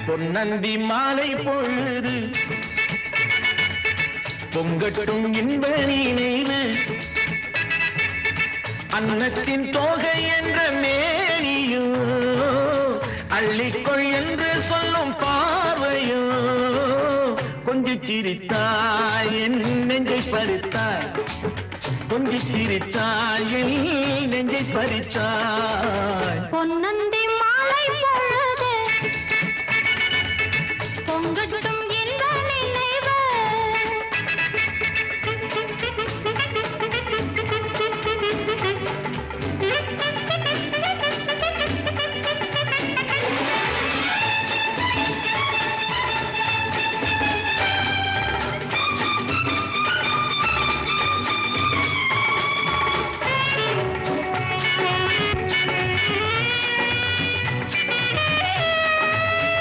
பொன்னந்தி மாலை பொழுது பொங்கட்டும் இன்ப நினைவு அன்னத்தின் தோகை என்ற மேனியோ அள்ளிக்கொள் என்று சொல்லும் பார்வையோ கொஞ்சி சிரித்தாய் என் நெஞ்சை பறித்தாய் கொஞ்சி சிரித்தாய் என் நெஞ்சை பறித்தாய் பொன்னந்தி மாலை பொழுது